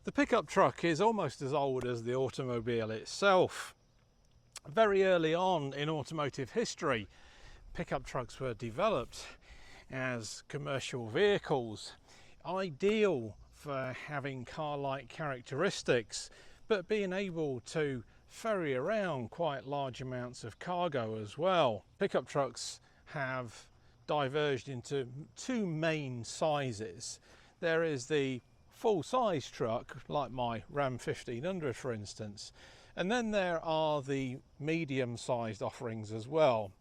The pickup truck is almost as old as the automobile itself. Very early on in automotive history, pickup trucks were developed as commercial vehicles, ideal for having car-like characteristics, but being able to ferry around quite large amounts of cargo as well. Pickup trucks have diverged into two main sizes. There is the full-size truck, like my Ram 1500 for instance, and then there are the medium-sized offerings as well,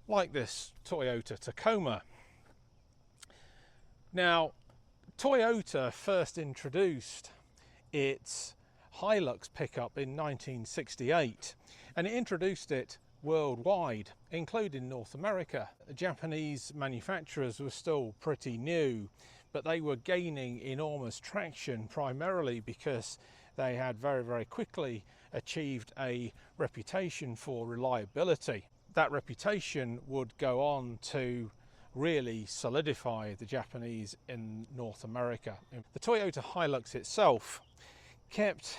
like this Toyota Tacoma. Now, Toyota first introduced its Hilux pickup in 1968, and it introduced it worldwide, including North America. Japanese manufacturers were still pretty new, but they were gaining enormous traction, primarily because they had very quickly achieved a reputation for reliability. That reputation would go on to really solidify the Japanese in North America. The Toyota Hilux itself kept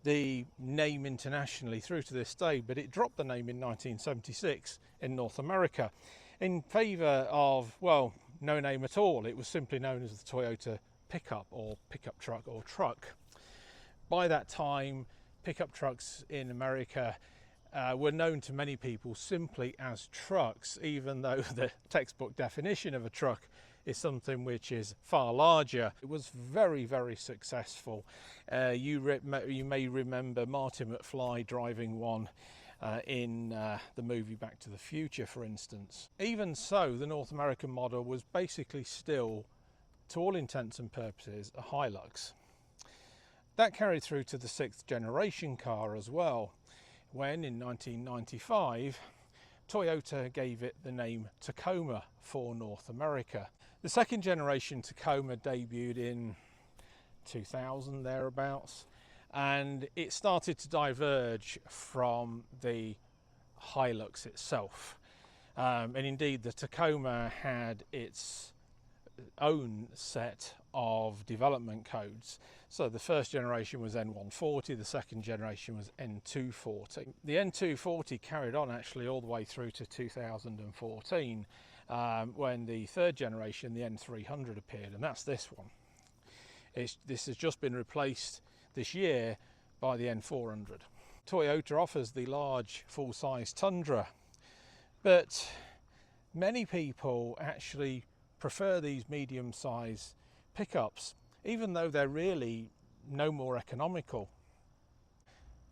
the name internationally through to this day, but it dropped the name in 1976 in North America in favour of, well, no name at all. It was simply known as the Toyota pickup or pickup truck or truck. By that time, pickup trucks in America were known to many people simply as trucks, even though the textbook definition of a truck is something which is far larger. It was very successful. You may remember Marty McFly driving one in the movie Back to the Future, for instance. Even so, the North American model was basically still, to all intents and purposes, a Hilux. That carried through to the 6th generation car as well, when in 1995 Toyota gave it the name Tacoma for North America. The 2nd generation Tacoma debuted in 2000 thereabouts, and it started to diverge from the Hilux itself. And indeed the Tacoma had its own set of development codes. So the 1st generation was N140, the 2nd generation was N240. The N240 carried on actually all the way through to 2014 when the 3rd generation, the N300, appeared, and that's this one. This has just been replaced this year by the N400. Toyota offers the large full-size Tundra, but many people actually prefer these medium-size pickups, even though they're really no more economical.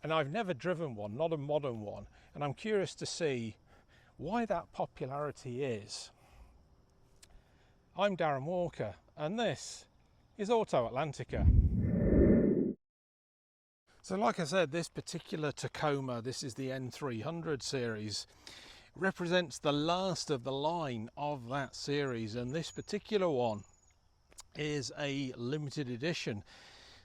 And I've never driven one, not a modern one, and I'm curious to see why that popularity is. I'm Darren Walker, and this is Auto Atlantica. So like I said, this particular Tacoma, this is the N300 series, represents the last of the line of that series, and this particular one is a limited edition.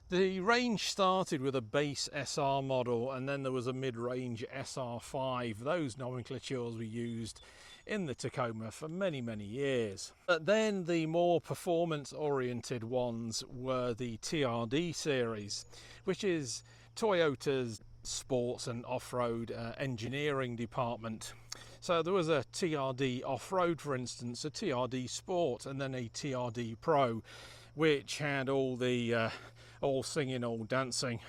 The range started with a base SR model, and then there was a mid-range SR5. Those nomenclatures were used in the Tacoma for many years. But then the more performance oriented ones were the TRD series, which is Toyota's sports and off-road engineering department. So there was a TRD off-road, for instance, a TRD Sport, and then a TRD Pro, which had all the all singing, all dancing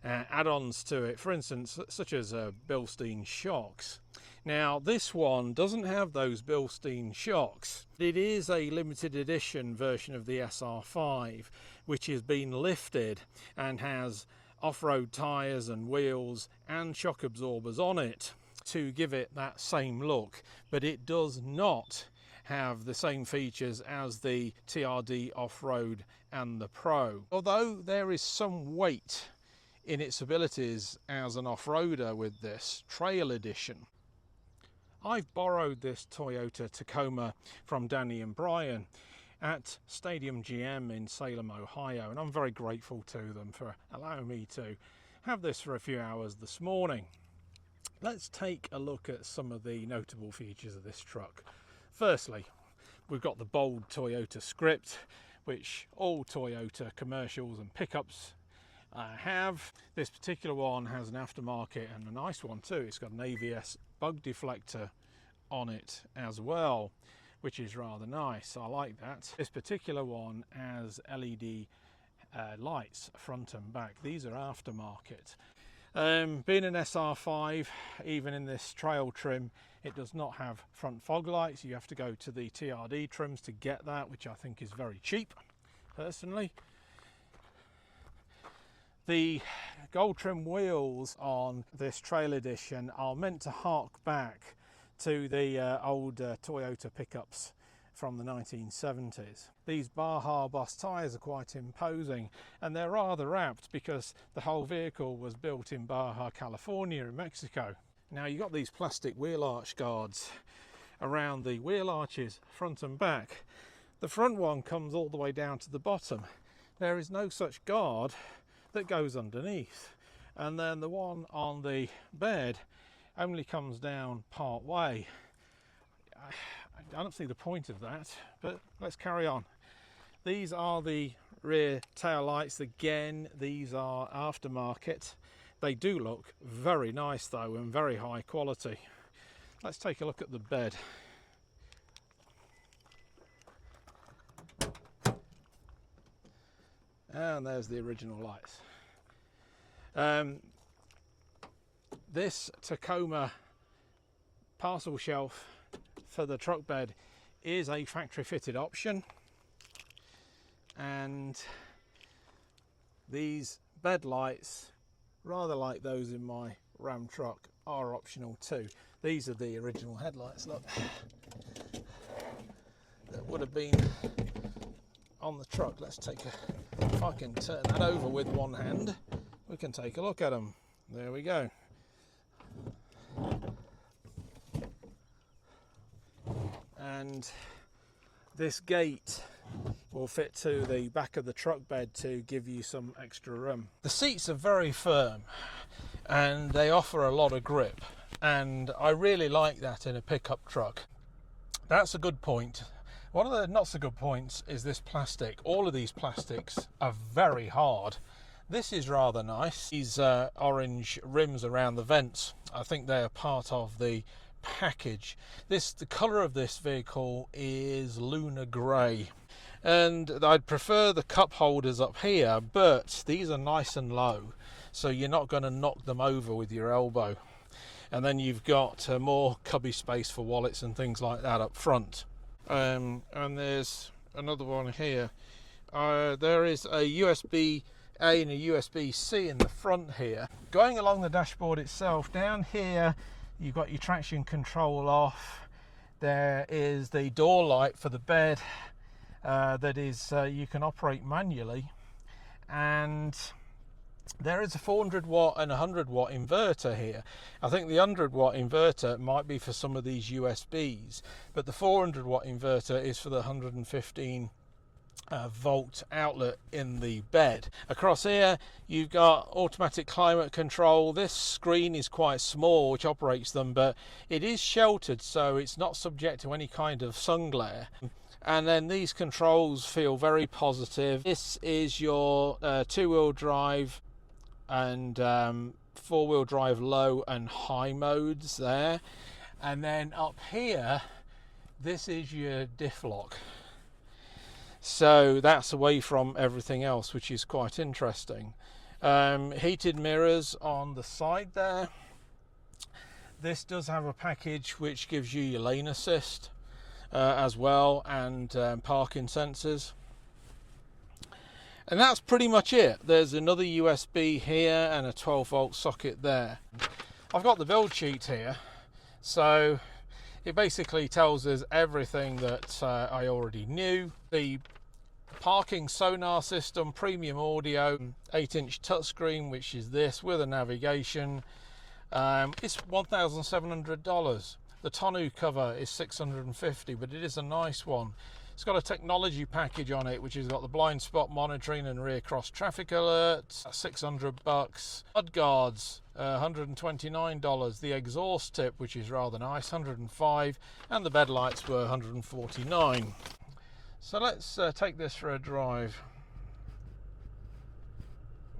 add-ons to it, for instance, such as Bilstein shocks. Now this one doesn't have those Bilstein shocks. It is a limited edition version of the SR5, which has been lifted and has off-road tyres and wheels and shock absorbers on it to give it that same look, but it does not have the same features as the TRD Off-Road and the Pro. Although there is some weight in its abilities as an off-roader with this trail edition. I've borrowed this Toyota Tacoma from Danny and Brian at Stadium GM in Salem, Ohio, and I'm very grateful to them for allowing me to have this for a few hours this morning. Let's take a look at some of the notable features of this truck. Firstly, we've got the bold Toyota script which all Toyota commercials and pickups have. This particular one has an aftermarket and a nice one too. It's got an AVS bug deflector on it as well, which is rather nice. I like that. This particular one has LED lights front and back. These are aftermarket. Being an SR5, even in this trail trim, it does not have front fog lights. You have to go to the TRD trims to get that, which I think is very cheap, personally. The gold trim wheels on this trail edition are meant to hark back to the old Toyota pickups from the 1970s. These Baja Boss tyres are quite imposing, and they're rather apt because the whole vehicle was built in Baja, California in Mexico. Now you've got these plastic wheel arch guards around the wheel arches, front and back. The front one comes all the way down to the bottom. There is no such guard that goes underneath, and then the one on the bed only comes down part way. I don't see the point of that, but let's carry on. These are the rear tail lights. Again, these are aftermarket. They do look very nice though, and very high quality. Let's take a look at the bed. And there's the original lights. This Tacoma parcel shelf for the truck bed is a factory fitted option, and these bed lights, rather like those in my Ram truck, are optional too. These are the original headlights, look, that would have been on the truck. Let's take a, if I can turn that over with one hand, we can take a look at them. There we go. And this gate will fit to the back of the truck bed to give you some extra room. The seats are very firm and they offer a lot of grip, and I really like that in a pickup truck. That's a good point. One of the not so good points is this plastic. All of these plastics are very hard. This is rather nice. These orange rims around the vents, I think they are part of the package. The colour of this vehicle is lunar grey, and I'd prefer the cup holders up here, but these are nice and low, so you're not going to knock them over with your elbow. And then you've got more cubby space for wallets and things like that up front. And there's another one here. There is a USB-A and a USB-C in the front here. Going along the dashboard itself, down here you've got your traction control off. There is the door light for the bed that is you can operate manually, and there is a 400 watt and 100 watt inverter here. I think the 100 watt inverter might be for some of these USBs, but the 400 watt inverter is for the 115 volt outlet in the bed. Across here you've got automatic climate control. This screen is quite small, which operates them, but it is sheltered, so it's not subject to any kind of sun glare. And then these controls feel very positive. This is your two-wheel drive and four-wheel drive low and high modes there. And then up here, this is your diff lock. So that's away from everything else, which is quite interesting. Heated mirrors on the side there. This does have a package which gives you your lane assist as well, and parking sensors. And that's pretty much it. There's another USB here and a 12 volt socket there. I've got the build sheet here, so it basically tells us everything that I already knew. The parking sonar system, premium audio, 8-inch touchscreen, which is this with a navigation. It's $1,700. The tonneau cover is $650, but it is a nice one. It's got a technology package on it, which has got the blind spot monitoring and rear cross traffic alerts, $600. Mud guards, $129. The exhaust tip, which is rather nice, $105, and the bed lights were $149. So let's take this for a drive.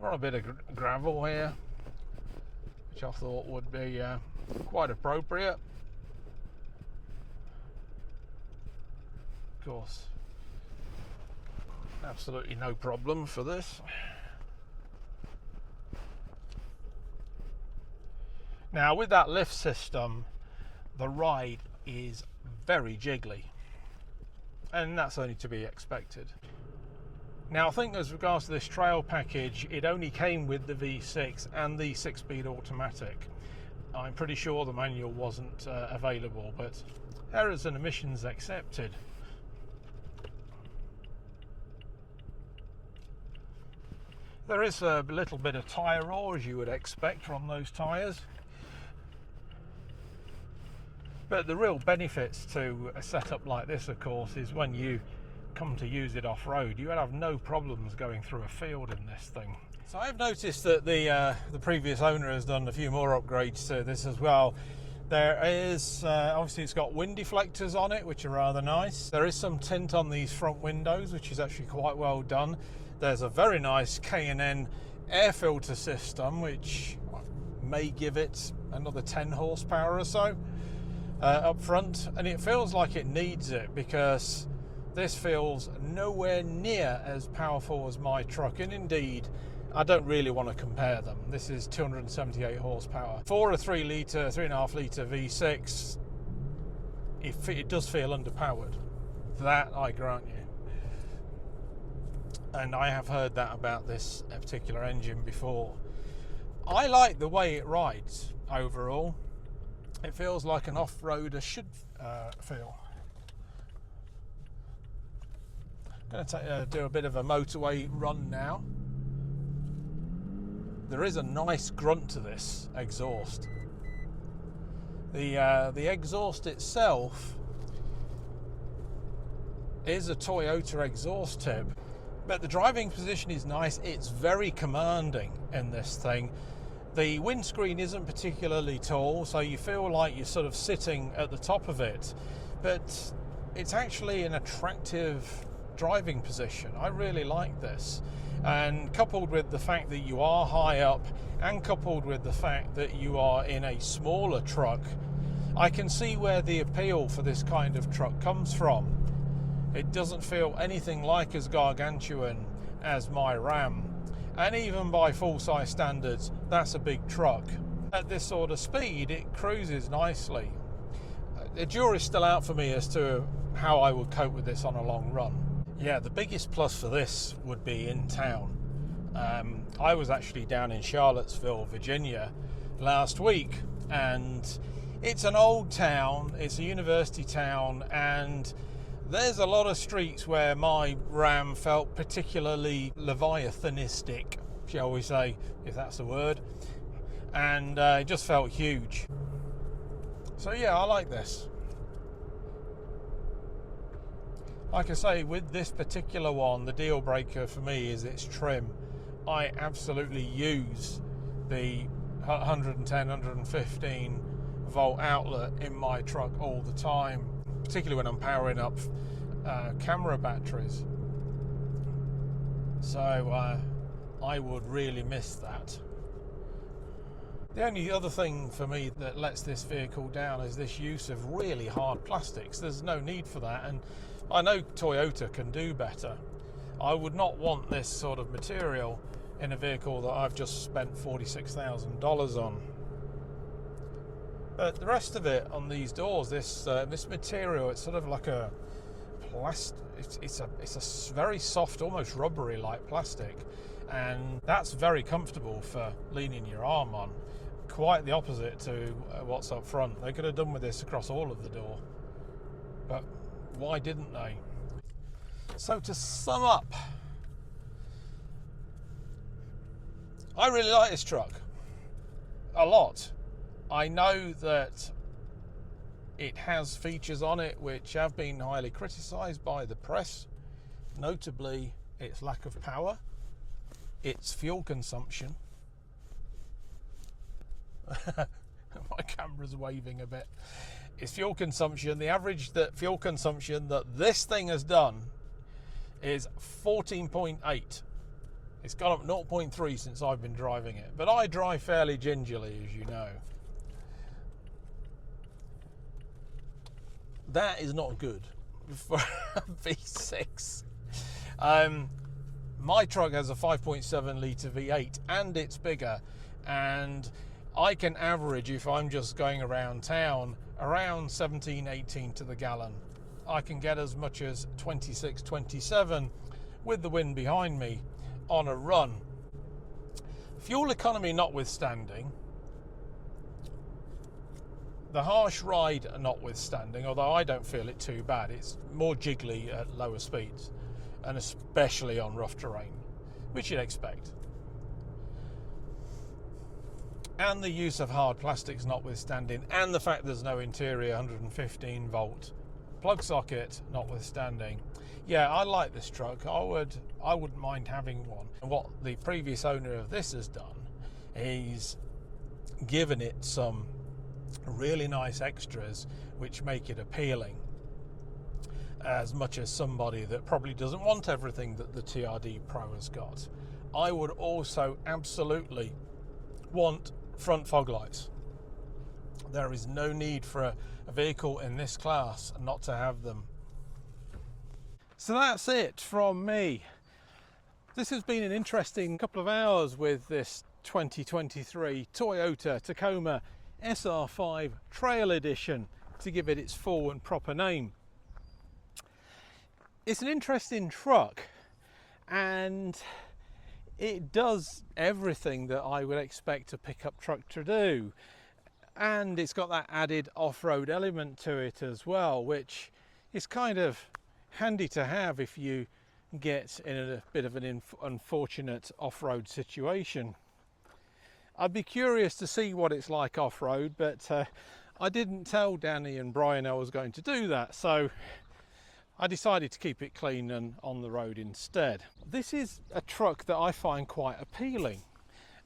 We're on a bit of gravel here, which I thought would be quite appropriate. Of course, absolutely no problem for this. Now with that lift system, the ride is very jiggly, and that's only to be expected. Now I think as regards to this trail package, it only came with the V6 and the 6-speed automatic. I'm pretty sure the manual wasn't available, but errors and omissions accepted. There is a little bit of tyre roar, as you would expect from those tyres. But the real benefits to a setup like this, of course, is when you come to use it off-road, you would have no problems going through a field in this thing. So I've noticed that the previous owner has done a few more upgrades to this as well. There is, obviously it's got wind deflectors on it, which are rather nice. There is some tint on these front windows, which is actually quite well done. There's a very nice K&N air filter system, which may give it another 10 horsepower or so up front, and it feels like it needs it, because this feels nowhere near as powerful as my truck, and indeed I don't really want to compare them. This is 278 horsepower. For a 3.5 litre V6, it does feel underpowered. That I grant you. And I have heard that about this particular engine before. I like the way it rides overall. It feels like an off-roader should feel. I'm going to do a bit of a motorway run now. There is a nice grunt to this exhaust. The exhaust itself is a Toyota exhaust tip, but the driving position is nice. It's very commanding in this thing. The windscreen isn't particularly tall, so you feel like you're sort of sitting at the top of it, but it's actually an attractive driving position. I really like this, and coupled with the fact that you are high up, and coupled with the fact that you are in a smaller truck, I can see where the appeal for this kind of truck comes from. It doesn't feel anything like as gargantuan as my Ram, and even by full-size standards, that's a big truck. At this sort of speed, it cruises nicely. The jury's still out for me as to how I would cope with this on a long run. Yeah, the biggest plus for this would be in town. I was actually down in Charlottesville, Virginia last week, and it's an old town, it's a university town, and there's a lot of streets where my Ram felt particularly leviathanistic, shall we say, if that's a word, and it just felt huge. So yeah, I like this. Like I say, with this particular one, the deal breaker for me is its trim. I absolutely use the 110, 115 volt outlet in my truck all the time, particularly when I'm powering up camera batteries. So I would really miss that. The only other thing for me that lets this vehicle down is this use of really hard plastics. There's no need for that, and I know Toyota can do better. I would not want this sort of material in a vehicle that I've just spent $46,000 on. But the rest of it on these doors, this material, it's sort of like a plastic. It's a very soft, almost rubbery like plastic, and that's very comfortable for leaning your arm on. Quite the opposite to what's up front. They could have done with this across all of the door, but why didn't they? So to sum up, I really like this truck a lot. I know that it has features on it which have been highly criticised by the press, notably its lack of power, its fuel consumption. My camera's waving a bit. Its fuel consumption, the average fuel consumption that this thing has done is 14.8. It's gone up 0.3 since I've been driving it, but I drive fairly gingerly, as you know. That is not good for a V6. My truck has a 5.7 litre V8 and it's bigger, and I can average, if I'm just going around town, around 17, 18 to the gallon. I can get as much as 26, 27 with the wind behind me on a run. Fuel economy notwithstanding, the harsh ride notwithstanding, although I don't feel it too bad, it's more jiggly at lower speeds, and especially on rough terrain, which you'd expect. And the use of hard plastics notwithstanding, and the fact there's no interior 115 volt plug socket notwithstanding, yeah, I like this truck. I wouldn't mind having one. And what the previous owner of this has done is given it some really nice extras which make it appealing, as much as somebody that probably doesn't want everything that the TRD Pro has got. I would also absolutely want front fog lights. There is no need for a vehicle in this class not to have them. So that's it from me. This has been an interesting couple of hours with this 2023 Toyota Tacoma SR5 Trail Edition, to give it its full and proper name. It's an interesting truck, and it does everything that I would expect a pickup truck to do, and it's got that added off-road element to it as well, which is kind of handy to have if you get in a bit of an unfortunate off-road situation. I'd be curious to see what it's like off-road, but I didn't tell Danny and Brian I was going to do that, so I decided to keep it clean and on the road instead. This is a truck that I find quite appealing.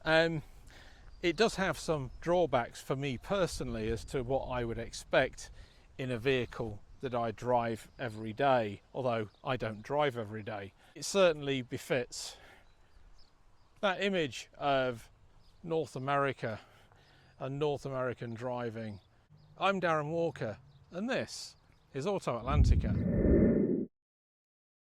It does have some drawbacks for me personally as to what I would expect in a vehicle that I drive every day, although I don't drive every day. It certainly befits that image of North America and North American driving. I'm Darren Walker, and this is Auto Atlantica.